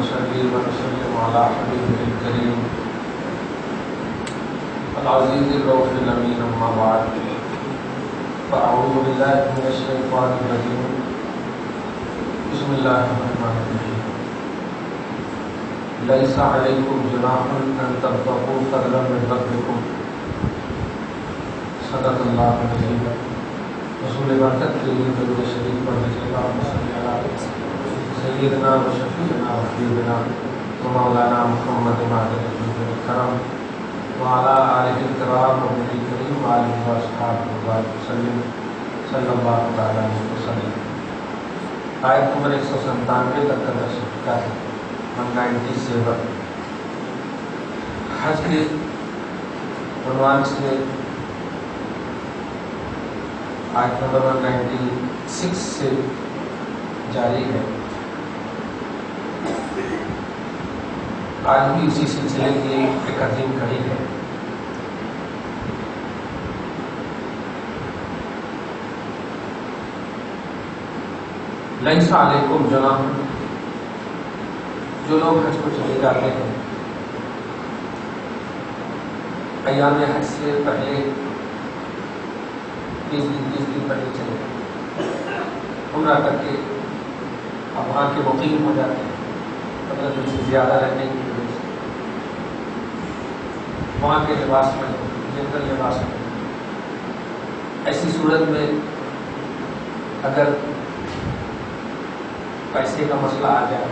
ونصلي ونسلم على حبيبه الكريم العزيز الرؤوف الأمين أما بعد فأعوذ بالله من الشيطان الرجيم بسم الله الرحمن الرحيم ليس عليكم جناح أن تبتغوا فضلا من ربكم صدق الله العظيم رسول برکت کے لیے درود شریف پڑھنے کے بعد سیدنا و شفیعنا و حبیبنا و مولانا محمد مہدی الکرم وعلى آلہ الکرام و نبی کریم وآلہ واصحابہ وسلم صلی اللہ تعالی علیہ وسلم. آیت نمبر 197 تک کا درس چکا ہے. 197 حج کے عنوان سے آیت نمبر 196 سے جاری ہے. آج بھی اسی سلسلے کی ایک عظیم کڑی ہے. لیس علیکم جناح، جو لوگ حج کو چلے جاتے ہیں ایام حج سے پہلے 30 دن پہلے چلے عمرہ کر کے اب وہاں کے مقیم ہو جاتے ہیں 15 دن سے زیادہ رہنے کی وجہ سے وہاں کے لباس میں جنگل لباس میں ایسی صورت میں اگر پیسے کا مسئلہ آ جائے،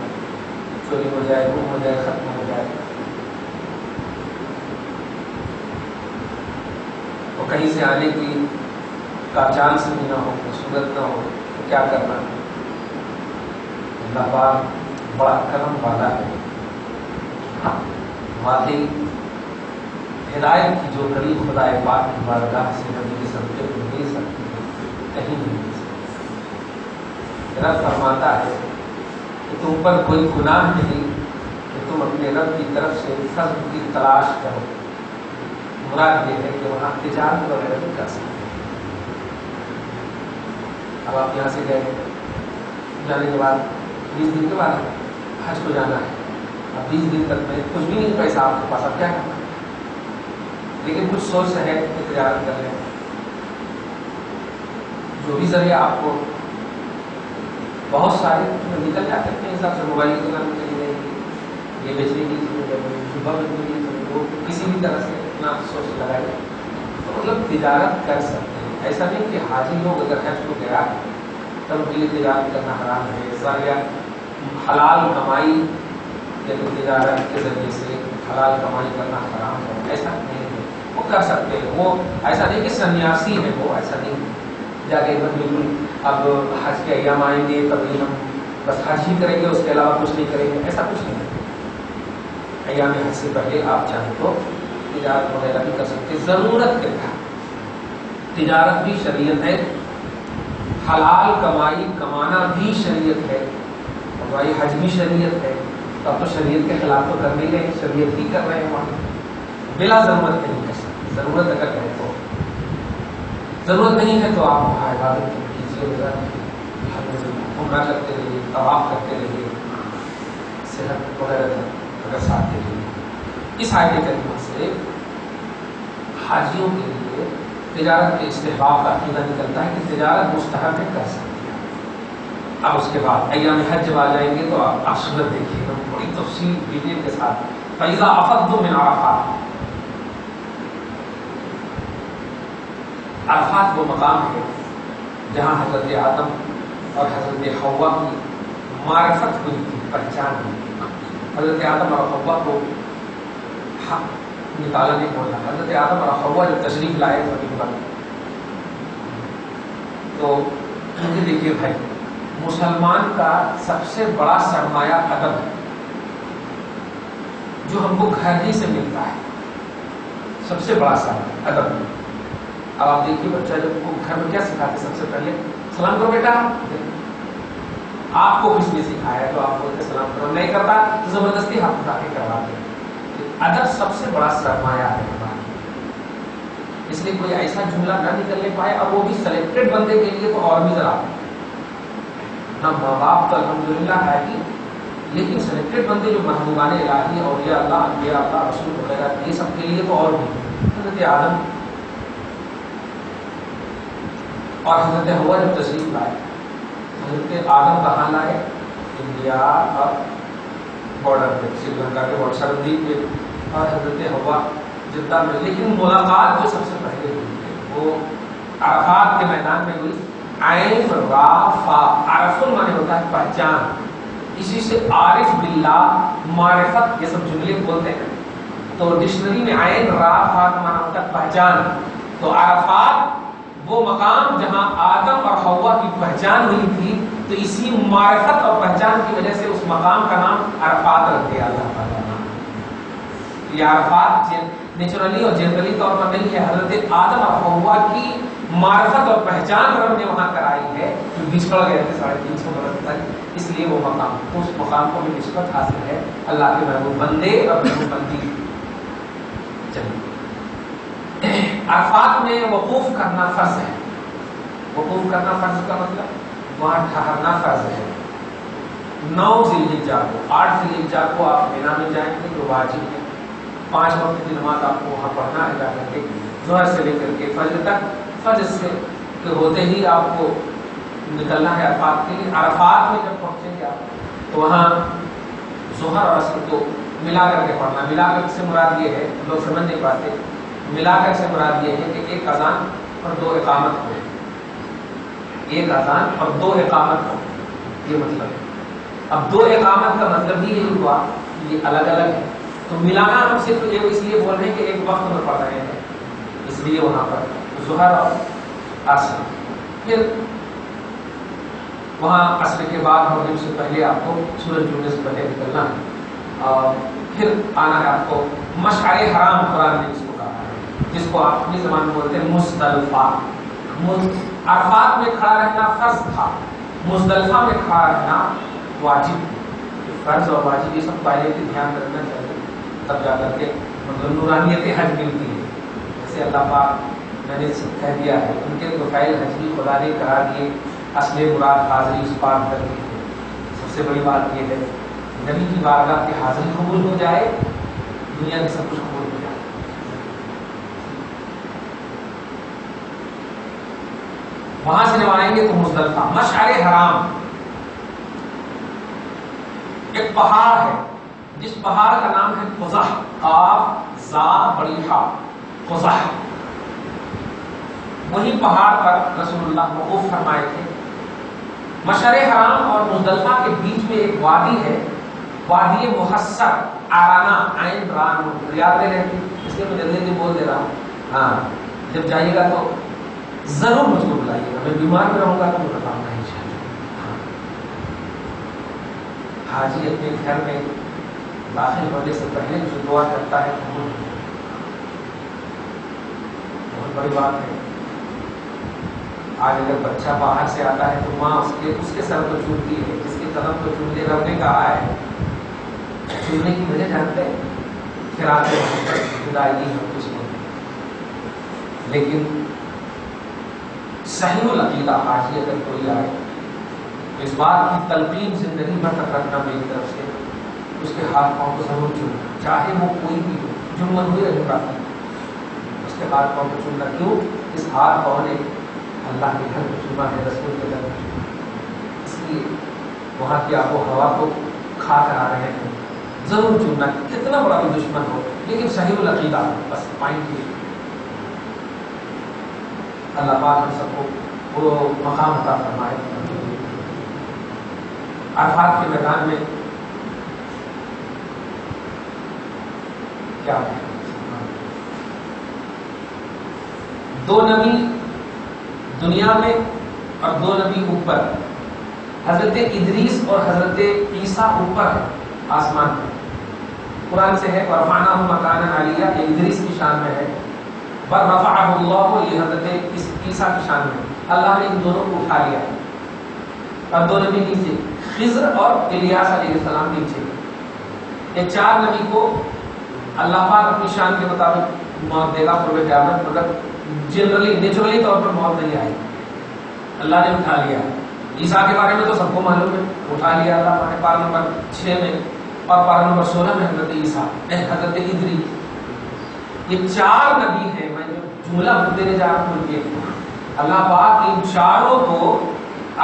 چوری ہو جائے، گم ہو جائے، ختم ہو جائے، تو کہیں سے آنے کی کا چانس بھی نہ ہو، صورت نہ ہو، تو کیا کرنا ہے؟ اللہ پاک بڑا کرم والا ہے. واقعی ہدایت کی جو قریب خدا پاک کی بارگاہ سے نبی کے صدقے کو دے سکتی ہے، کہیں نہیں دے سکتی. رب فرماتا ہے کہ تم پر کوئی گناہ نہیں کہ تم اپنے رب کی طرف سے فضل کی تلاش کرو. مراد یہ ہے کہ وہاں تجارت وغیرہ نہیں کر سکتے. اب آپ یہاں سے گئے، جانے کے بعد 20 دن کے بعد حج کو جانا ہے. اب 20 دن تک میں کچھ بھی نہیں پیسہ آپ کے پاس، اب کیا کرنا؟ لیکن کچھ سوچ ہے کہ تجارت کر لیں. جو بھی ذریعہ آپ کو بہت سارے نکل جاتے ہیں، حساب سے موبائل کی دکان میں چلی جائے گی، یہ بیچنے کی صبح بیچنے کی وہ کسی بھی طرح سے اپنا سوچ لگائے تو مطلب تجارت کر سکتے ہیں. ایسا نہیں کہ حاجی لوگ اگر حج کو گیا تب کے لیے تجارت کرنا حرام ہے. ذریعہ حلال کمائی یا تجارت کے ذریعے سے حلال کمائی کرنا حرام ہے، ایسا نہیں ہے. وہ کر سکتے ہیں. وہ ایسا نہیں کہ سنیاسی ہے، وہ ایسا نہیں جا کے بالکل اب حج کے ایام آئیں گے تبھی ہم بس حج ہی کریں گے، اس کے علاوہ کچھ نہیں کریں گے، ایسا کچھ نہیں ہے. ایام حج سے پہلے آپ چاہیں تو تجارت وغیرہ بھی کر سکتے. ضرورت کے تحت تجارت بھی شریعت ہے، حلال کمائی کمانا بھی شریعت ہے، اور بھائی حج بھی شریعت ہے. تو اب تو شریعت کے خلاف تو کر نہیں رہے، شریعت ہی کر رہے ہیں. وہاں بلا ضرورت نہیں کر سکتے. ضرورت اگر ہے تو، ضرورت نہیں ہے تو آپ وہاں عبادت کیجیے، عمرہ کرتے رہیے، طواف کرتے رہیے، صحت وغیرہ اگر ساتھ دے رہیے. اس آیت کریمہ سے حاجیوں کے لیے تجارت کے استحباب کا عقیدہ نکلتا ہے کہ تجارت مستحب ہے، کر سکتے ہیں. اب اس کے بعد ایام حج جب آ جائیں گے تو آپ صورت دیکھیے گا بڑی تفصیل ڈیٹیل کے ساتھ. فَإِذَا أَفَضْتُم مِّنْ عَرَفَاتٍ، عرفات وہ مقام ہے جہاں حضرت آدم اور حضرت حوا کی معرفت ہوئی تھی، پہچان ہوئی. حضرت آدم اور حوا کو حق نکالا نہیں پڑا. حضرت آدم اور حوا جب تشریف لائے زمین پر تو کیونکہ دیکھیے بھائی، مسلمان کا سب سے بڑا سرمایہ ادب ہے جو ہم کو گھر ہی سے ملتا ہے. سب سے بڑا سرمایہ ادب. اب آپ دیکھیے بچہ جب وہ گھر میں کیا سکھاتے، سب سے پہلے سلام کرو بیٹا. آپ کو کس نے سکھایا جو آپ بولتے سلام کرو؟ نہیں کرتا تو زبردستی ہاتھ اٹھا کے کرواتے ہیں. ادب سب سے بڑا سرمایہ ہے ہمارا. اس لیے کوئی ایسا جملہ نہ نکلنے پائے، اور وہ بھی سلیکٹڈ بندے کے لیے تو اور بھی ذرا. نہ ماں باپ تو الحمدللہ ہے ہی، لیکن سلیکٹڈ بندے جو محبوبان الہی اولیاء اللہ انبیاء اللہ رسول وغیرہ یہ سب کے لیے تو اور بھی حضرت آدم اور حضرت حوا جب تشریف لائے حضرت آدم کہاں لائے؟ انڈیا اور بارڈر پہ سری لنکا کے بارڈر سرحدیپ پہ اور حضرت حوا جدہ میں. لیکن ملاقات جو سب سے پہلے ہوئی ہے وہ عرفات کے میدان میں ہوئی. عین را فا عرف معنی ہوتا ہے پہچان. اسی سے عارف باللہ معرفت یہ سب جملے بولتے ہیں تو ڈکشنری میں عین را فا کا معنی ہوتا ہے پہچان. تو عرفات وہ مقام جہاں آدم اور حوا کی پہچان ہوئی تھی تو اسی معرفت اور پہچان کی وجہ سے اس مقام کا نام عرفات رکھ دیا اللہ تعالیٰ نے. یہ عرفات نیچرلی اور جنرلی طور پر نہیں ہے. حضرت آدم اور حوا کی معرفت اور پہچان رب نے وہاں کرائی ہے جو بچھڑ گئے تھے 350 برس تک. اس لیے وہ مقام اس مقام کو بھی نسبت حاصل ہے اللہ کے محبوب بندے اور محبوب بندی. چلیے عرفات میں وقوف کرنا فرض ہے. وقوف کرنا فرض کا مطلب وہاں ٹھہرنا فرض ہے. 9 ذی الحجہ کو 8 ذی الحجہ کو آپ مینا میں جائیں گے تو واجب ہے. 5 وقت کی نماز آپ کو وہاں پڑھنا ہے جا کر کے ظہر سے لے کر کے فجر تک. فجر سے ہوتے ہی آپ کو نکلنا ہے عرفات کے لیے. عرفات میں جب پہنچیں گے آپ تو وہاں ظہر اور عصر کو ملا کر کے پڑھنا. ملا کر سے مراد یہ ہے لوگ سمجھ نہیں پاتے. ملا کر سے مراد یہ ہے کہ ایک اذان اور 2 اقامت ہو. ایک اذان اور 2 اقامت ہو یہ مطلب ہے. اب 2 اقامت کا مطلب ہی یہی ہوا کہ یہ الگ الگ ہے. تو ملانا ہم صرف اس لیے بول رہے ہیں کہ ایک وقت میں پڑھ رہے ہیں اس لیے وہاں پر ظہر اور عصر. پھر وہاں عصر کے بعد مغرب سے پہلے آپ کو سورج ڈوبنے سے پہلے نکلنا ہے اور پھر آنا ہے آپ کو مشعر حرام قرآن نے جس کو کہا ہے جس کو آپ اپنی زبان میں بولتے ہیں مزدلفہ. عرفات میں کھڑا رہنا فرض تھا. مزدلفہ میں کھڑا رہنا واجب. فرض اور واجب یہ سب پہلے بھی دھیان رکھنا چاہیے تب جا کر کے مطلب نورانیت حج ملتی ہے. جیسے اللہ پاک میں نے کہہ دیا ہے ان کے توفیل حج بھی خدا نے کرا دیے. اصل مراد حاضری اس بات کر دی ہے. سب سے بڑی بات یہ ہے نبی کی بارگاہ کی حاضری قبول ہو جائے دنیا میں سب کچھ قبول ہو جائے. وہاں سے جب آئیں گے تو مزدلفہ مشعر حرام ایک پہاڑ ہے جس پہاڑ کا نام ہے قزح. قاف زا بڑی ہا قزح. وہی پہاڑ پر رسول اللہ وقوف فرمائے تھے. مشعر حرام اور مزدلفہ کے بیچ میں ایک وادی ہے وادی محصر آرانا عین ران یاد میں رہتی اس لیے میں جلدی بول دے رہا ہوں. ہاں جب جائیے گا تو ضرور مجھ کو بلائیے گا. میں بیمار میں رہوں گا تو مجھے بتاؤں گا انشاءاللہ. حاجی اپنے گھر میں داخل ہونے سے پہلے جو دعا کرتا ہے بہت بڑی بات ہے. آج اگر بچہ باہر سے آتا ہے تو ماں اس کے سر کو چومتی ہے جس کے قدم کو چومتے رب نے کہا ہے. چومنے کی وجہ جانتے ہیں پھر آتے خدائی ہم کچھ نہیں. لیکن صحیح العقیدہ حاجی اگر کوئی آئے اس بات کی تلقین زندگی بھر تک رکھنا میری طرف سے اس کے ہاتھ پاؤں کو ضرور چومنا چاہے وہ کوئی بھی ہو. جرمن ہوئی رہے گا اس کے ہاتھ پاؤں کو چومنا. کیوں؟ اس ہاتھ پاؤں نے اللہ کے گھر کو چوما ہے رسول کے گھر کو. اس لیے وہاں کی آب و ہوا کو کھا کر آ رہے ہیں ضرور چومنا کتنا بڑا بھی دشمن ہو لیکن صحیح العقیدہ بس پوائنٹ کی. اللہ پاک ہم سب کو وہ مقام عطا فرمائے. عرفات کے میدان میں کیا ہے 2 نبی دنیا میں اور 2 نبی اوپر. حضرت ادریس اور حضرت عیسیٰ اوپر ہے آسمان میں. قرآن سے ہے ورفعناہ مکانا علیہ یہ ادریس کی شان میں ہے. ورفعہ اللہ یہ حضرت عیسیٰ کی شان میں. اللہ نے ان دونوں کو اٹھا لیا اور 2 نبی نیچے خضر اور الیاس علیہ السلام نیچے. یہ 4 نبی کو اللہ پاک اپنی شان کے مطابق موت دے گا قرب قیامت. مگر جنرلی نیچرلی طور پر موت نہیں آئی. اللہ نے اٹھا لیا عیسیٰ کے بارے میں تو سب کو معلوم ہے، اٹھا لیا اللہ نے پارہ نمبر 6 میں اور پارہ نمبر 16 میں حضرت عیسیٰ حضرت ادریس، یہ 4 نبی ہیں. میں جو جملہ دینے جا رہا ہوں یہ اللہ پاک ان چاروں کو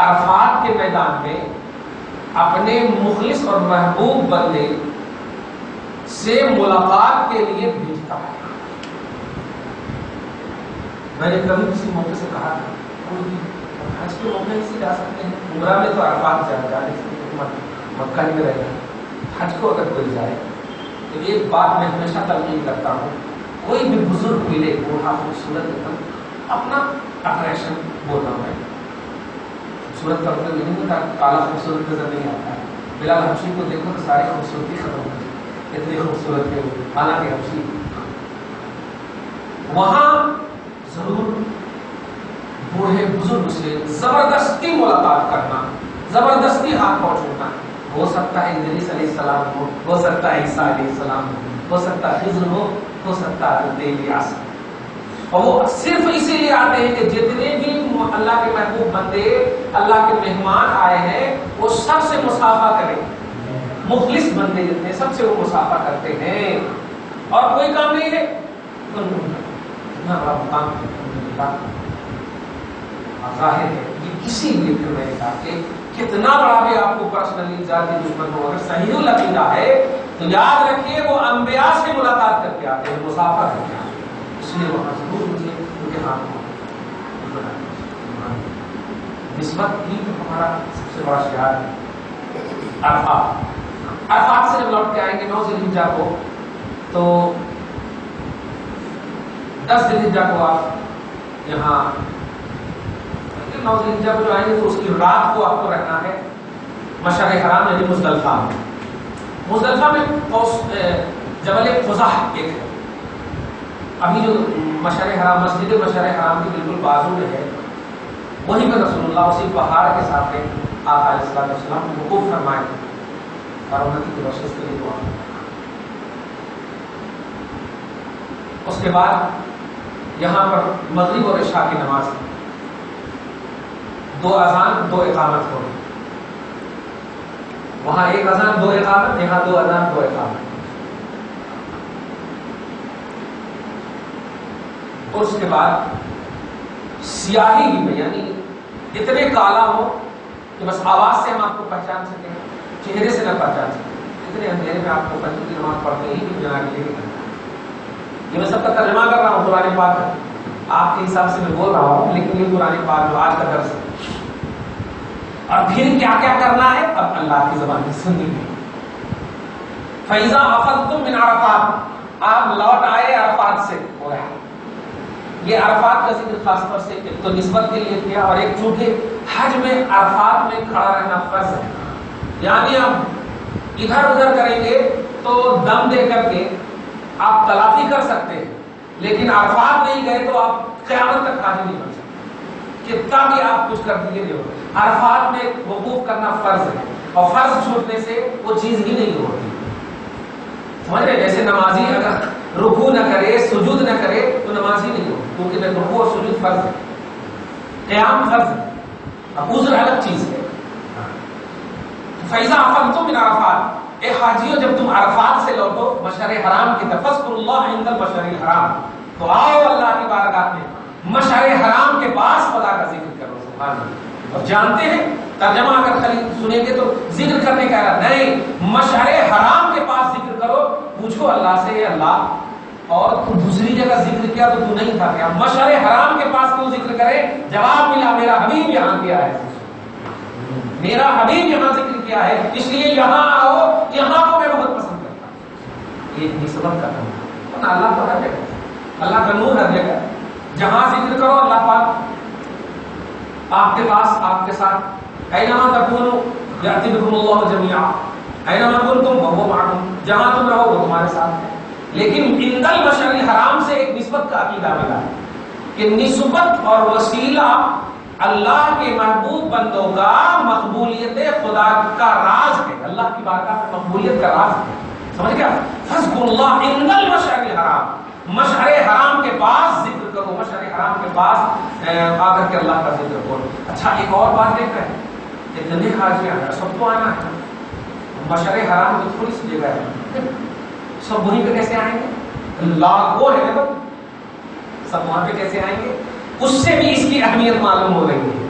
عرفات کے میدان میں اپنے مخلص اور محبوب بندے سے ملاقات کے لیے بھیجتا ہے. میں نے کبھی کسی موقع سے کہا تھا حج کے موقع سے جا سکتے ہیں، عمرہ میں تو عرفات جانے سے مکہ میں رہے گا، حج کو اگر کوئی جائے تو ایک بات میں ہمیشہ تلقین کرتا ہوں، کوئی بھی بزرگ ملے بوڑھا خوبصورت اپنا اٹریکشن بول رہا ہوں میں، خوبصورت کا مطلب یہ نہیں ہوتا کالا خوبصورت نظر نہیں آتا ہے. بلال حبشی کو دیکھو تو ساری خوبصورتی ختم ہو جائے، اتنی خوبصورت ہے وہ. حالانکہ حبشی وہاں ضرور بوڑھے بزرگ سے زبردستی ملاقات کرنا، زبردستی ہاتھ پہنچنا. ہو سکتا ہے ادریس علیہ السلام ہو سکتا ہے عیسیٰ علیہ السلام ہو سکتا ہے خضر ہو سکتا ہے الیاس. اور وہ صرف اسی لیے آتے ہیں کہ جتنے بھی اللہ کے محبوب بندے اللہ کے مہمان آئے ہیں وہ سب سے مصافحہ کریں. مخلص بندے جتنے سب سے وہ مصافحہ کرتے ہیں اور کوئی کام نہیں ہے. اتنا بڑا مقام ظاہر ہے یہ کسی لیے پھر میں نے کہا کہ کتنا بڑا بھی آپ کو پرسنلی ذاتی دشمن ہو، اگر صحیح العقیدہ ہے تو یاد رکھیے وہ انبیاء سے ملاقات کر کے آتے ہیں، مصافحہ کر کے آتے ہیں. اس لیے وہاں ضرور مجھے ان کے ہاتھ نسبت کی ہمارا سب سے بڑا شعار ہے. عرفات سے جب لوٹ کے آئیں گے 9 ذی الحجہ کو تو 10 ذی الحجہ کو آپ یہاں 9 ذی الحجہ کو جو آئیں گے تو اس کی رات کو آپ کو رہنا ہے مشعر حرام یعنی مزدلفہ میں. مزدلفہ میں جبل قزح ایک ہے، ابھی جو مشعر حرام مسجد مشعر حرام کے بالکل بازو میں ہے، وہیں پر رسول اللہ اسی پہاڑ کے ساتھ آقا علیہ السلام وقوف فرمائے اور امتی کی بخشش کے لیے دعا. اس کے بعد یہاں پر مغرب اور عشاء کی نماز 2 اذان 2 اقامت ہوگی. وہاں 1 اذان 2 اقامت، یہاں 2 اذان 2 اقامت. اور اس کے بعد سیاہی میں یعنی اتنے کالا ہو کہ بس آواز سے ہم آپ کو پہچان سکیں، چہرے سے نہ پہچان سکیں. اتنے اندھیرے میں آپ کو فجر کی نماز پڑھتے ہی بھی جنا کے لیے کرنا. یہ میں سب کا ترجمہ کر رہا ہوں قرآن پاک کا، آپ کے حساب سے میں بول رہا ہوں، لیکن یہ قرآن پاک جو آج کا درس ہے. اور پھر کیا کیا کرنا ہے اب اللہ کی زبان میں سننی ہے. فَإِذَا أَفَضْتُم مِّنْ عَرَفَاتٍ، آپ لوٹ آئے عرفات سے. ہو رہا ہے یہ عرفات کا ذکر خاص طور سے ایک تو نسبت کے لیے کیا، اور ایک چونکہ حج میں عرفات میں کھڑا رہنا فرض ہے، یعنی آپ ادھر ادھر کریں گے تو دم دے کر کے آپ تلافی کر سکتے ہیں، لیکن عرفات نہیں گئے تو آپ قیامت تک حاجی نہیں بن سکتے. کتنا بھی آپ کچھ کر دیجیے نہیں ہوگا. عرفات میں وقوف کرنا فرض ہے، اور فرض چھوٹنے سے وہ چیز ہی نہیں ہوتی. سمجھ رہے؟ جیسے نمازی اگر رکوع نہ کرے سجود نہ کرے تو نماز ہی نہیں ہوتی، کیونکہ رکوع اور سجود فرض ہے، قیام فرض ہے، اب عذر الگ چیز ہے. فَإِذَا أَفَضْتُم مِّنْ عَرَفَاتٍ، اے حاجیوں جب تم عرفات سے لوٹو مشعر حرام کی طرف، فاذکروا اللہ عند المشعر الحرام، تو آؤ اللہ کی بارگاہ میں مشعر حرام کے پاس خدا کا ذکر کرو. سبحان اللہ. اور جانتے ہیں ترجمہ اگر خالی سنیں گے تو ذکر کرنے کا نہیں، مشعر حرام کے پاس ذکر کرو. پوچھو اللہ سے، اللہ اور تو دوسری جگہ ذکر کیا تو تو نہیں تھا کیا؟ مشعر حرام کے پاس کیوں ذکر کرے؟ جواب ملا میرا حبیب یہاں کیا ہے، میرا حبیب یہاں ذکر کیا ہے، اس لیے یہاں آؤ، یہاں کو میں بہت پسند کرتا ہوں. یہ نسبت کا کام ہے. اللہ تو ہر جگہ، اللہ کا نور ہر جگہ، جہاں ذکر کرو اللہ پاک آپ کے پاس، آپ کے ساتھ. اینما تکونوا یأتی بکم اللہ جمیعا، اینما کنتم وہو معکم، جہاں تم رہو وہ تمہارے ساتھ ہے. لیکن عند المشعر الحرام سے ایک نسبت کا عقیدہ ملا ہے کہ نسبت اور وسیلہ اللہ کے محبوب بندوں کا مقبولیت خدا کا راز ہے، اللہ کی بارگاہ میں مقبولیت کا راز ہے. سمجھ گیا؟ فاذکروا اللہ عند المشعر الحرام، مشعر حرام کے پاس ذکر کرو، مشعر حرام کے پاس آ کر کے اللہ کا ذکر کرو. اچھا ایک اور بات دیکھ رہے ہیں، اتنے حاجی آنا، سب کو آنا ہے، مشعر حرام تو تھوڑی سی جگہ ہے، سب وہیں پہ کیسے آئیں گے؟ لاکھوں ہے نا، سب وہاں پہ کیسے آئیں گے؟ اس سے بھی اس کی اہمیت معلوم ہو رہی ہے،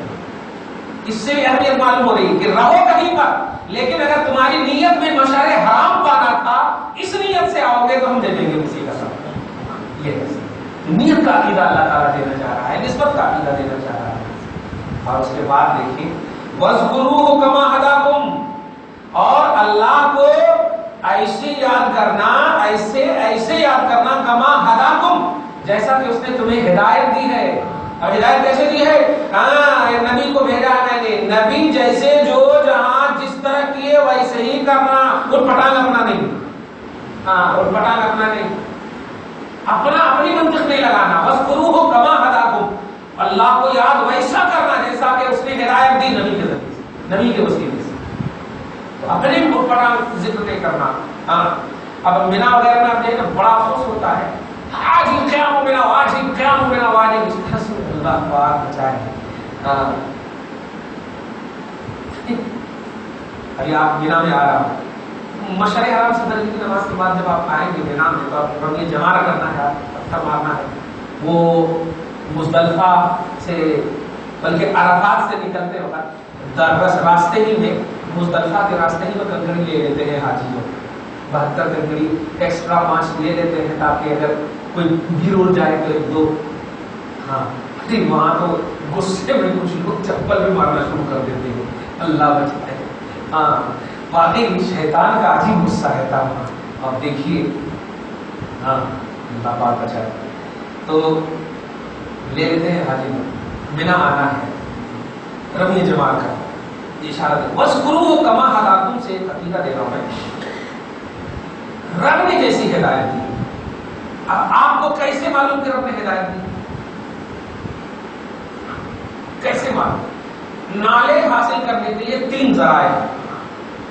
اس سے بھی اہمیت معلوم ہو رہی ہے کہ رہو کہیں پر، لیکن اگر تمہاری نیت میں مشعر حرام پانا تھا، اس نیت سے آؤ گے تو ہم دے دیں گے کسی کا سب۔ یہ نیت کا عقیدہ اللہ تعالیٰ دینا چاہ رہا ہے، نسبت کا عقیدہ دینا چاہ رہا ہے۔ اور اس کے بعد دیکھیں وَاذْكُرُوهُ كَمَا هَدَاكُمْ، اور اللہ کو ایسے یاد کرنا، ایسے یاد کرنا کما ہداکم، جیسا کہ اس نے تمہیں ہدایت دی ہے۔ اور ہدایت کیسے دی ہے؟ نبی کو بھیجا ہے میں نے، نبی جیسے جو جہاں جس طرح کیے ویسے ہی کرنا، اٹھ پٹانگ اپنا نہیں، اٹھ پٹانگ اپنا نہیں، اپنی منطق نہیں لگانا۔ وَاذْكُرُوهُ كَمَا هَدَاكُمْ، اللہ کو یاد ویسا کرنا جیسا کہ اس نے ہدایت دی نبی کے ذریعے سے، نبی کے وسیلے سے، تو اپنے اٹھ پٹانگ ذکر نہیں کرنا۔ اب مینا وغیرہ میں آپ دیکھیں بڑا افسوس ہوتا ہے، آج ہی قیام و مینا، آج ہی قیام و مینا، آج ہی حسن اللہ پاک بچائے۔ ابھی آپ مینا میں آ رہا ہوں، مشعر حرام سے درجے کی نماز کے بعد جب آپ آئیں گے مینا میں تو آپ رمی جمارہ کرنا ہے، پتھر مارنا ہے۔ وہ مزدلفہ سے بلکہ عرفات سے نکلتے وقت راستے ہی میں، مزدلفہ کے راستے ہی میں کنکری لے لیتے ہیں حاجی لوگ، 72 کنکری ایکسٹرا 5 لے لیتے ہیں تاکہ اگر کوئی بھی اڑ جائے تو ایک دو۔ وہاں تو غصے میں کچھ لوگ چپل بھی مارنا شروع کر دیتے ہیں، اللہ بچائے۔ واقعی شیطان کا عجیب غصہ رہتا ہے، آپ دیکھیے، اللہ پاک بچائے۔ تو لے لیتے ہیں حاجی لوگ، بنا آنا ہے، رمی جمع کا اشارہ دے۔ وَاذْكُرُوهُ كَمَا هَدَاكُمْ سے عقیدہ دے رہا ہوں میں، رب نے جیسی ہدایت دی، اب آپ کو کیسے معلوم کہ رب نے ہدایت دی؟ کیسے معلوم؟ نالج حاصل کرنے کے لیے 3 ذرائع،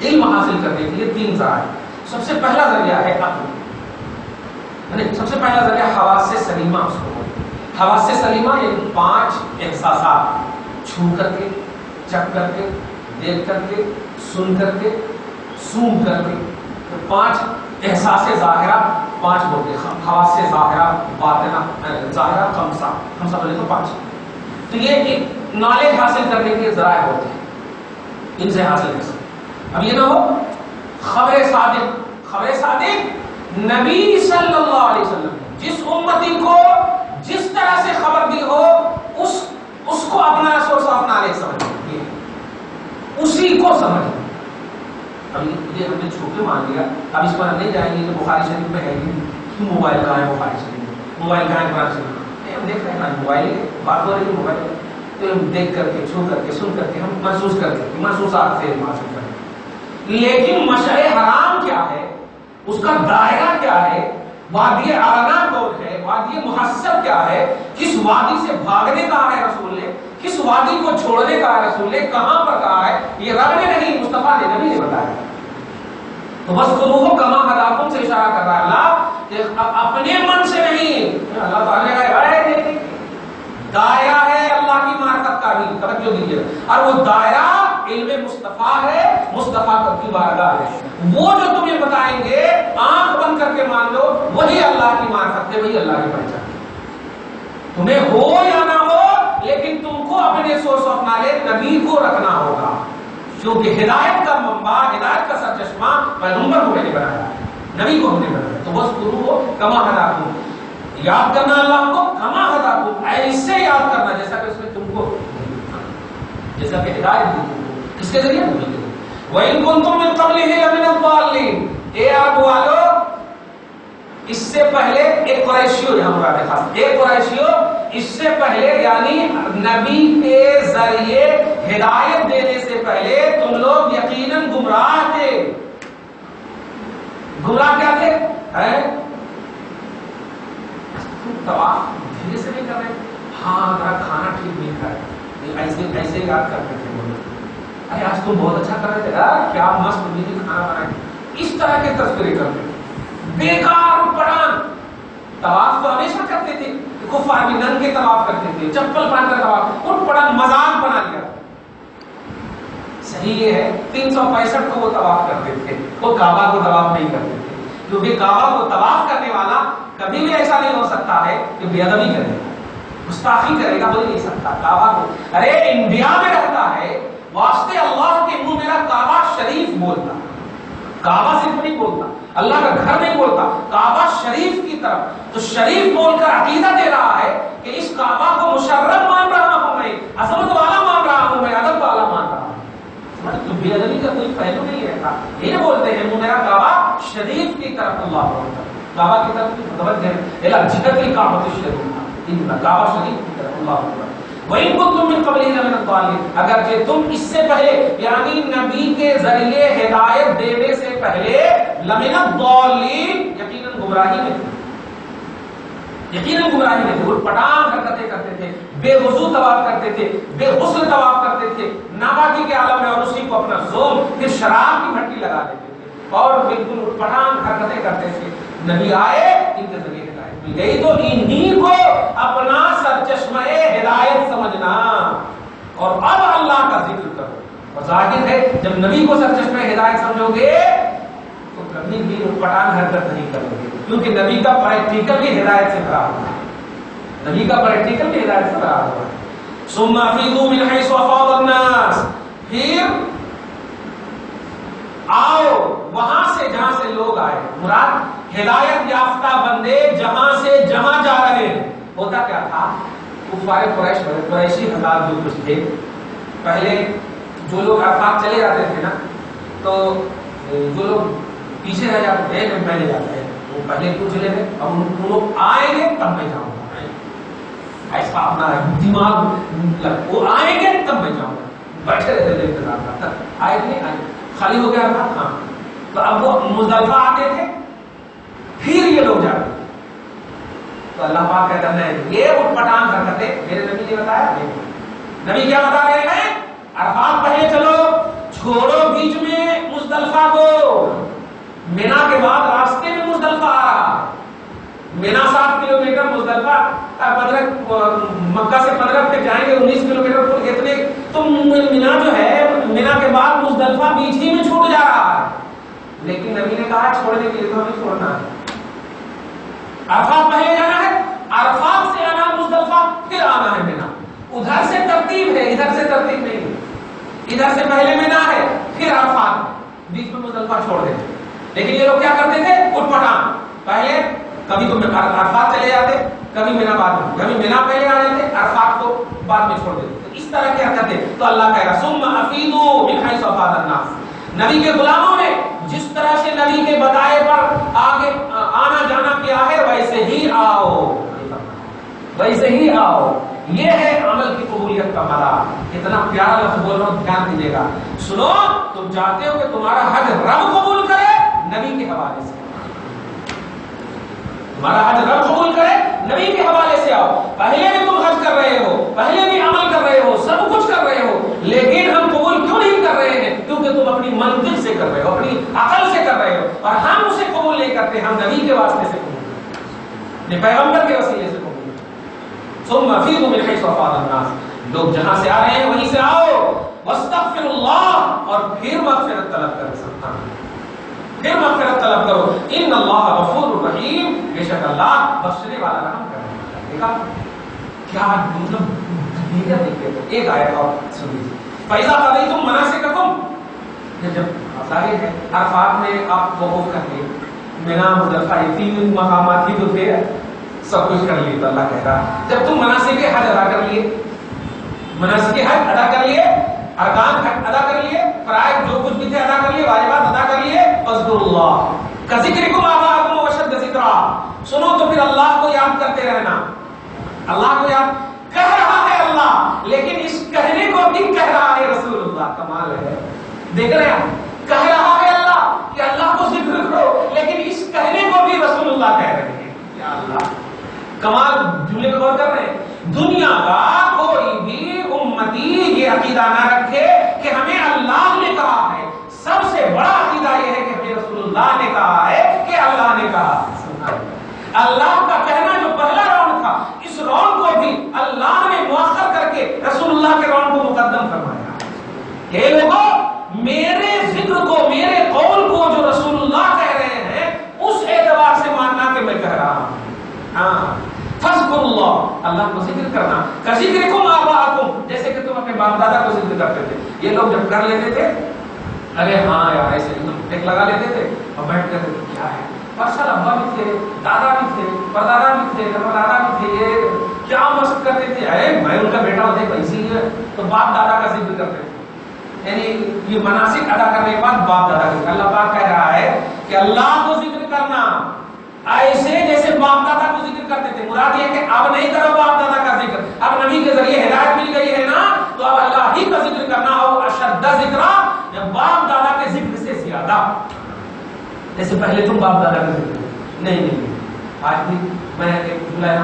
علم حاصل کرنے کے لیے 3 ذرائع۔ سب سے پہلا ذریعہ ہے عقل، سب سے پہلا ذریعہ حواس سلیمہ، اس کو حواس سلیمہ یعنی 5 احساسات، چھو کر کے، چکھ کر کے، دیکھ کر کے، سن کر کے، سونگھ کر کے، 5 احساس ظاہرہ، 5 ہوتے ہیں، حواس ظاہرہ، باطنہ، ظاہرہ، خمسہ بولے تو 5۔ تو یہ نالج حاصل کرنے کے ذرائع ہوتے ہیں، ان سے حاصل کر سکتے۔ اب یہ نہ ہو خبر صادق نبی صلی اللہ علیہ وسلم جس امتی کو جس طرح سے خبر دی ہو اس کو اپنا سورس آف نالج سمجھیں، اسی کو سمجھیں۔ اب یہ ہم نے چھوٹے مان لیا، اب اس پر ہم نہیں جائیں گے کہ بخاری شریف میں ہے کہ موبائل کہاں ہے، بخاری شریف موبائل کہاں ہے، قرآن شریف ہم دیکھ رہے ہیں موبائل بات ہو رہی ہے، موبائل تو ہم دیکھ کر کے، چھو کر کے، سن کر کے، ہم محسوس کر کے، محسوسات سے محسوس کریں۔ لیکن مشعر حرام کیا ہے، اس کا دائرہ کیا ہے، وادی اعلیٰ کون ہے، وادی محسب کیا ہے، کس وادی سے بھاگنے کہا ہے رسول نے، کس وادی کو چھوڑنے کہا ہے رسول نے، کہاں پر کہا ہے، یہ رب نے نہیں، مصطفیٰ نے، نبی نے بتایا۔ تو بس قلوبوں کما ہداکم سے اشارہ کر رہا ہے اللہ کہ اپنے من سے نہیں، اللہ تعالیٰ کا دائرہ ہے اللہ کی معرفت کا بھی، توجہ دیجیے، اور وہ دائرہ علم مصطفیٰ ہے، مصطفیٰ کی بارگاہ ہے، وہ جو تمہیں بتائیں گے آنکھ بند کر کے مان لو، وہی اللہ کی معرفت ہے، وہی اللہ کی پہچان، تمہیں ہو یا نہ ہو، لیکن تم کو اپنے سورس آف نالج نبی کو رکھنا ہوگا، کیونکہ ہدایت کا منبع، ہدایت کا سرچشمہ پیغمبر کو میں نے بنایا ہے، نبی کو ہم نے بنایا۔ تو بس قلوبوں کما ہداکم، یاد کرنا اللہ کو، کما ہداکم ایسے یاد کرنا جیسا کہ اس نے تم کو، جیسا کہ ہدایت دی تم کو، کس کے ذریعے دی؟ وَإِن كُنتُم مِّن قَبْلِهِ لَمِنَ الضَّالِّينَ، اے عرب والو، اس سے پہلے ایک قریشیوں، یہاں مراد خاص ایک قریشیوں، اس سے پہلے یعنی نبی کے ذریعے ہدایت دینے سے پہلے تم لوگ یقیناً گمراہ تھے۔ گمراہ کیا تھے؟ طواف دھیرے سے نہیں کر رہے، ہاں ذرا کھانا ٹھیک نہیں کھا رہے، ایسے یاد کرتے تھے بولے، ارے آج تم بہت اچھا کر رہے تھے یار، کیا مست میری کھانا بنائے، اس طرح کے تذکرے کرتے، بیکار پڑھان۔ طواف تو ہمیشہ کرتے تھے، کفار بھی ننگ کے طواف کرتے تھے، چپل پہن کر طواف، ان پڑھان مذاق بنا لیا، صحیح یہ ہے 365 کو وہ طواف کرتے تھے، وہ کعبہ کو طواف نہیں کرتے تھے، کیونکہ کعبہ کو طواف کرنے والا کبھی بھی ایسا نہیں ہو سکتا ہے کہ بے ادبی کرے گا، گستاخی کرے گا، ہو نہیں سکتا کعبہ کو۔ ارے انڈیا میں رہتا ہے، واسطے اللہ کے منہ میرا کعبہ شریف بولتا، کعبہ صرف نہیں بولتا، اللہ کا گھر نہیں بولتا، کعبہ شریف کی طرف، تو شریف بول کر عقیدہ دے رہا ہے کہ اس کعبہ کو مشرف مان رہا ہوں میں، عظمت والا مان رہا ہوں میں، ادب والا مان رہا ہوں۔ تو بے ادبی کا کوئی پہلو نہیں رہتا، یہ بولتے ہیں وہ میرا کعبہ شریف کی طرف اللہ بولتا، کعبہ کی طرف متوجہ ہے، جہت الکعبۃ الشریف، ان کعبہ شریف کی طرف اللہ بولتا۔ وَإِن كُنتُم مِّن قَبْلِهِ لَمِنَ الضَّالِّينَ، اگرچہ تم اس سے پہلے یعنی نبی کے ذریعے ہدایت دینے سے پہلے لَمِنَ الضَّالِّينَ یقیناً گمراہی میں تھے، یقیناً گمراہی میں تھے، وہ پٹان حرکتیں کرتے تھے، بے وضو طواف کرتے تھے، بے غسل طواف کرتے تھے، ناپاکی کے عالم میں، اور اسی کو اپنا زوم پھر شراب کی بھٹی لگا دیتے تھے اور بالکل پٹان حرکتیں کرتے تھے۔ نبی آئے، ان کے ذریعے ہدایت مل گئی، تو انہی کو اپنا سرچشمہ ہدایت سمجھنا اور اب اللہ کا ذکر کرو۔ اور ظاہر ہے جب نبی کو سرچشمہ ہدایت سمجھو گے تو کبھی بھی پٹان حرکت نہیں کرو گے، کیونکہ نبی کا پریکٹیکل بھی ہدایت سے بھرا ہوا ہے، نبی کا پریکٹیکل بھی ہدایت سے بھرا ہوا ہے۔ ثم افیضوا من حیث افاض الناس، پھر آؤ وہاں سے جہاں سے لوگ آئے، مراد ہدایت یافتہ بندے جہاں سے جہاں جا رہے ہیں۔ ہوتا کیا تھا، کفار قریش قریشی حضرات جو کچھ تھے، پہلے جو لوگ عرفات چلے جاتے تھے نا، تو جو لوگ پیچھے رہ جاتے تھے جب پہلے جاتے ہیں وہ پہلے کیوں چلے گئے، اب ان لوگ آئیں گے تب میں جاؤں گا، ایسا اپنا دماغ وہ آئیں گے تب میں جاؤں گا، بیٹھے رہتے تھے انتظار کرتا، آئے نہیں آئے، خالی ہو گیا تھا، ہاں تو اب وہ مزدلفہ آتے تھے، پھر یہ لوگ جاتے، تو اللہ پاک کہتا ہے یہ اٹھ پٹان حرکتیں میرے نبی نے بتایا نہیں، نبی کیا بتا رہے ہیں، عرفات پہلے چلو، چھوڑو بیچ میں مزدلفہ کو، مینا کے بعد راستے میں مزدلفہ آ رہا ہے، مینا 7 کلومیٹر، مزدلفہ مکہ سے 15 پہ جائیں گے 19 کلومیٹر، اتنے تو مینا جو ہے، مینا کے بعد مزدلفہ بیچ ہی میں چھوٹ جا رہا ہے، لیکن نبی نے کہا چھوڑنے کے لیے تو ہمیں چھوڑنا ہے، عرفات پہلے جانا ہے، عرفات سے آنا مزدلفہ، پھر آنا ہے مینا، ادھر سے ترتیب ہے، ادھر سے ترتیب نہیں ہے، ادھر سے پہلے مینا ہے پھر عرفات، بیچ میں مزدلفہ چھوڑ دیتے، لیکن یہ لوگ کیا کرتے تھے، اٹھ پٹان، پہلے کبھی تو عرفات چلے جاتے، کبھی مینا بعد میں، کبھی مینا پہلے آ جاتے، عرفات کو بعد میں چھوڑ دیتے، تو اس طرح کیا کرتے، تو اللہ کہہ رہا ثم افیضوا من حیث افاض الناس، نبی کے غلاموں نے جس طرح سے نبی کے بتائے پر آگے آنا جانا کیا ہے ویسے ہی آؤ، ویسے ہی آؤ، یہ ہے عمل کی قبولیت کا مرحلہ۔ اتنا پیارا لفظ بول رہا ہوں، دھیان دیجیے گا، سنو، تم چاہتے ہو کہ تمہارا حج رب قبول کرے، نبی کے حوالے سے، تمہارا حج رب قبول کرے، نبی کے حوالے سے آؤ، پہلے بھی تم حج کر رہے ہو، پہلے بھی عمل کر رہے ہو، سب کچھ کر رہے ہو، لیکن ہم قبول کیوں نہیں کر رہے ہیں، کیونکہ تم اپنی منطق سے کر رہے ہو، اپنی عقل سے کر رہے ہو، اور ہم اسے قبول نہیں کرتے، ہم نبی کے واسطے سے قبول کرتے ہیں، پیغمبر کے وسیلے سے قبول کرتے ہیں۔ ثم افیضوا من حیث افاض الناس، لوگ جہاں سے آ رہے ہیں وہیں سے آؤ، واستغفروا اللہ، اور پھر مغفرت طلب کر سکتا ہوں، پھر مغفرت طلب کرو، ان اللہ غفور رحیم، بے شک اللہ بخشنے والا رحم کرنے والا۔ دیکھا کیا مطلب، ایک آیت اور سن لیجیے، فَإِذَا قَضَيْتُم مَّنَاسِكَكُمْ، جب ظاہر ہے عرفات میں آپ وقوف کر لیے، مینا مزدلفہ، یہ 3 مقامات ہی تو تھے، سب کچھ کر لیے، تو اللہ کہہ رہا جب تم مناسک حج ادا کر لیے، مناسک حج ادا کر لیے، ارکان حج ادا کر لیے، فرائض جو کچھ بھی تھے ادا کر لیے، واجبات ادا کر لیے، فاذکروا اللہ کذکرکم آباءکم واشد ذکرا، سنو تو پھر اللہ کو یاد کرتے رہنا، اللہ کو یاد کہہ رہا ہے اللہ، لیکن اس کہنے کو بھی کہہ رہا ہے رسول اللہ، کمال ہے، دیکھ رہے ہیں، کہہ رہا ہے اللہ کہ اللہ کو ذکر کرو، لیکن اس کہنے کو بھی رسول اللہ کہہ رہے ہیں، یا اللہ کمال، جملے کو غور کر رہے ہیں، دنیا کا کوئی بھی امتی یہ عقیدہ نہ رکھے کہ ہمیں اللہ نے کہا ہے، سب سے بڑا عقیدہ یہ ہے کہ ہمیں رسول اللہ نے کہا ہے کہ اللہ نے کہا، اللہ کا کہنا جو پہلا راؤنڈ تھا، اس راؤنڈ کو بھی اللہ نے مؤخر کر کے رسول اللہ کے راؤنڈ کو مقدم فرمایا، کہ لوگوں اللہ کو ذکر کرنا کذکرکم آباءکم، جیسے کہ تم اپنے باپ دادا کو ذکر کرتے تھے. یہ لوگ جب کر لیتے تھے ارے ہاں یار ایسے ٹیک لگا لیتے تھے اور بیٹھ کر کیا ہے ماشاءاللہ ابا بھی تھے دادا بھی تھے پردادا بھی تھے پردادا بھی تھے، یہ کیا مشق کرتے تھے، ارے میں ان کا بیٹا ہوتے اسی لیے تو باپ دادا کا ذکر کرتے تھے. یعنی یہ مناسک ادا کرنے کے بعد باپ دادا کا اللہ پاک کہہ رہا ہے کہ اللہ کو ذکر کرنا ایسے جیسے باپ دادا کو ذکر کرتے تھے. مراد یہ کہ اب نہیں کرو باپ دادا کا ذکر، اب نبی کے ذریعے ہدایت مل گئی ہے نا تو اب اللہ ہی کا ذکر کرنا. اور اشد ذکر باپ دادا کے ذکر سے زیادہ، جیسے پہلے تم باپ دادا کا ذکر نہیں. آج بھی میں ایک بلایا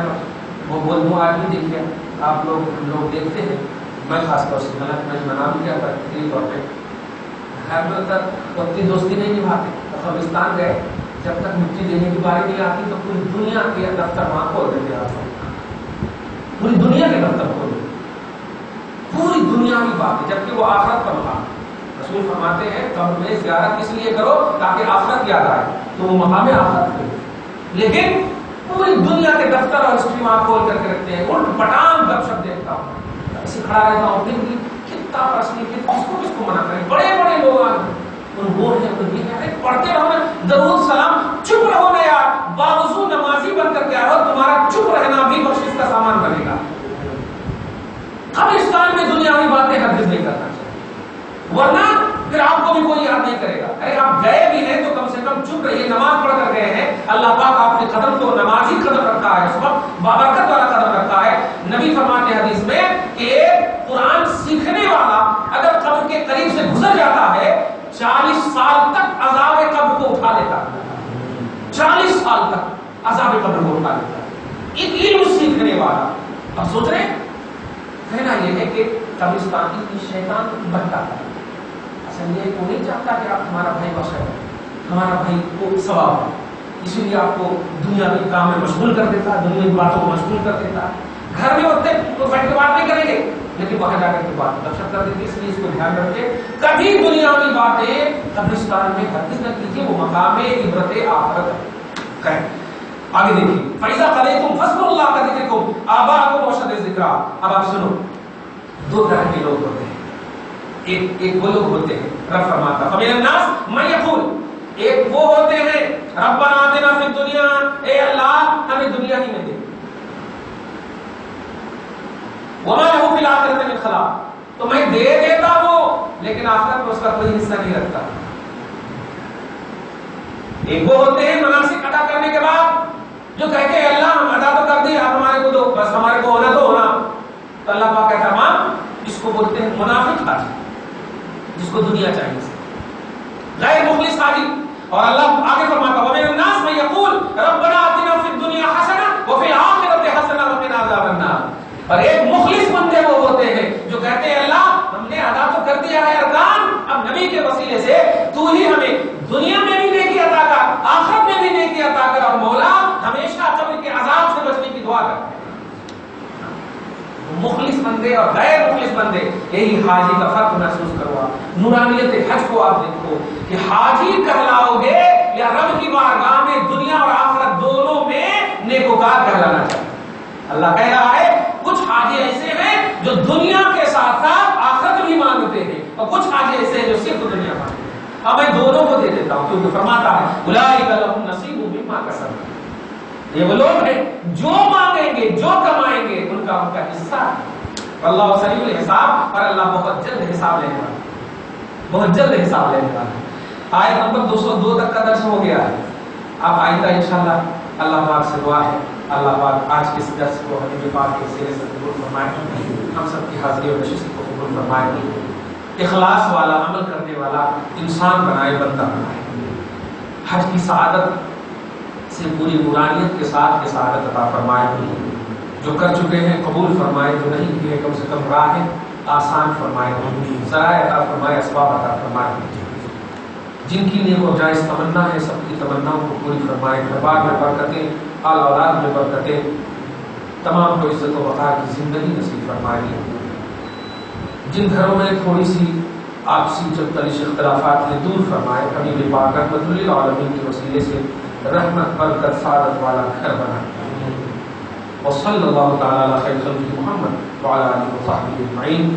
وہ بول دوں، آج بھی دیکھیے آپ لوگ دیکھتے ہیں، میں خاص طور سے میں منا بھی کیا تقریری طور پہ گھر میں تک اپنی دوستی نہیں نبھاتے. قبرستان گئے جب تک مٹی دینے کی باری نہیں آتی تو پوری دنیا کے دفتر وہاں کھول دیتے آپ، پوری دنیا کے دفتر کھول دیتے، پوری دنیا کی بات ہے، جبکہ وہ آخرت کا مقام. رسول فرماتے ہیں قبر میں زیارت اس لیے کرو تاکہ آخرت یاد آئے، تو وہ مقام آخرت کرو. لیکن پوری دنیا کے دفتر اور اسٹریم آپ کھول کر کے رکھتے ہیں، الٹ پٹان گپ شپ دیکھتا ہوں، ایسے کھڑا رہتا ہوں پھر بھی کتنا پرسنی کس کو منع کریں. بڑے بڑے لوگ ان وہ ہیں پڑھتے رہو نا درود سلام، چپ رہو نا یار، باوضو نمازی بن کر کے آؤ، تمہارا چپ رہنا بھی بخشش کا سامان بنے گا. قبرستان میں دنیاوی باتیں ہرگز نہیں کرنا چاہیے، ورنہ پھر آپ کو بھی کوئی یاد نہیں کرے گا. ارے آپ گئے بھی ہیں تو کم سے کم چپ رہیے، نماز پڑھ کر گئے ہیں، اللہ پاک آپ کے قدم کو نمازی قدم رکھا ہے، اس وقت بابرکت والا قدم رکھا ہے. نبی فرماتے ہیں حدیث میں کہ قرآن سیکھنے والا اگر قبر کے قریب سے گزر جاتا ہے 40 سال تک عذاب قبر کو اٹھا لیتا ہے، 40 سال تک عذاب قبر کو اٹھا لیتا ہے ایک علم سیکھنے والا. اب سوچ رہے ہیں کہنا یہ ہے کہ قبرستان کی شیطان بھٹکاتا ہے. اصل یہ وہ نہیں چاہتا کہ آپ ہمارا بھائی بخشا ہے، ہمارا بھائی کو ثواب ہے، اسی لیے آپ کو دنیا کے کام میں مشغول کر دیتا، دنیا کی باتوں کو مشغول کر دیتا. گھر میں ہوتے تو بیٹھ کے بات نہیں کریں گے لیکن وہاں جا کر کے بات دقت کر دیتے. اس لیے اس کو دھیان رکھے کبھی دنیاوی باتیں قبرستان میں ہرگز نہ کیجیے، وہ مقام عبرت آخرت ہے. آگے دیکھیے فَإِذَا قَضَيْتُمْ فَاذْكُرُوا اللَّهَ كَذِكْرِكُمْ آبَاءَكُمْ وَأَشَدَّ ذِكْرًا. اب آپ سنو، دو طرح کے لوگ ہوتے ہیں. ایک وہ لوگ ہوتے ہیں رب فرماتا فَمِنَ النَّاسِ مَن يَقُولُ، ایک وہ ہوتے ہیں رَبَّنَا آتِنَا فِي الدُّنْيَا، اے اللہ ہمیں دنیا ہی میں دے، وَمَا لَهُ فِي الْآخِرَةِ مِنْ خَلَاقٍ، تو میں دے دیتا ہوں لیکن آخرت میں اس کا کوئی حصہ نہیں رکھتا. ایک وہ ہوتے ہیں مناسک ادا کرنے کے بعد جو کہتے ہیں اللہ ہم ادا تو کر دی، آپ ہمارے کو دو، بس ہمارے کو ہونا تو ہونا. تو اللہ پاک کہتا ہے ماں اس کو بولتے ہیں منافق حاجی، جس کو دنیا چاہیے، غیر مخلص حاجی. اور اللہ آگے فرماتا ہے وَمِنَ النَّاسِ مَن يَقُولُ رَبَّنَا آتِنَا فِي الدُّنْيَا حَسَنَةً وَفِي الْآخِرَةِ حَسَنَةً وَقِنَا عَذَابَ النَّارِ. اور ایک مخلص بندے وہ ہوتے ہیں جو کہتے ہیں اللہ ہم نے ادا تو کر دیا ہے ارکان، اب نبی کے وسیلے سے تو ہی ہمیں دنیا میں بھی نیکی عطا کر، آخرت میں بھی نیکی عطا کر، اور مولا ہمیشہ قبر کے عذاب سے بچنے کی دعا کرتے ہیں. مخلص بندے اور غیر مخلص بندے، یہی حاجی کا فرق محسوس کروا. نورانیت حج کو آپ دیکھو کہ حاجی کہلاؤ گے یا رب کی بارگاہ میں دنیا اور آخرت دونوں میں نیکوکار کہلانا چاہیے. اللہ کہہ رہا ہے کچھ حاجی ایسے ہیں جو دنیا کے ساتھ ساتھ آخرت بھی مانگتے ہیں، اور کچھ حاجی ایسے ہیں جو صرف دنیا مانگتے ہیں. اب میں دونوں کو دے دیتا ہوں کیونکہ فرماتا ہے اولئک لہم نصیب مما کسبوا، یہ وہ لوگ ہیں جو مانگیں گے جو کمائیں گے ان کا حصہ ہے. اللہ سریع الحساب، اور اللہ بہت جلد حساب لینے والا، بہت جلد حساب لینے والا. آیت نمبر 202 تک کا درس ہو گیا ہے. اب آئندہ انشاءاللہ اللہ پاک سے دعا ہے اللہ پاک آج کے اس درس کو حبیب پاک کے سیرے سے قبول فرمائے، ہم سب کی حاضری اور نشست کو قبول فرمائے، اخلاص والا عمل کرنے والا انسان بنائے، بندہ بنائے. حج کی سعادت سے پوری نورانیت کے ساتھ سعادت عطا فرمائے. جو کر چکے ہیں قبول فرمائے، جو نہیں کیے کم سے کم راہ آسان فرمائے، ذرائع عطا فرمائے، اسباب عطا فرمائے. جن کی نیک و جائز تمنا ہے سب کی تمناؤں کو پوری فرمائے. دربار میں برکتیں، آل اولاد میں برکتیں، تمام کو عزت و وقار کی زندگی نصیب فرمائے. جن گھروں میں تھوڑی سی آپسی چلتلش اختلافات ہیں دور فرمائے. حبیب پاک رحمت للعالمین کے وسیلے سے رحمت برکت سعادت والا گھر بنائے. وصلی اللہ تعالی علی خیر خلقہ محمد وعلی آلہ وصحبہ اجمعین.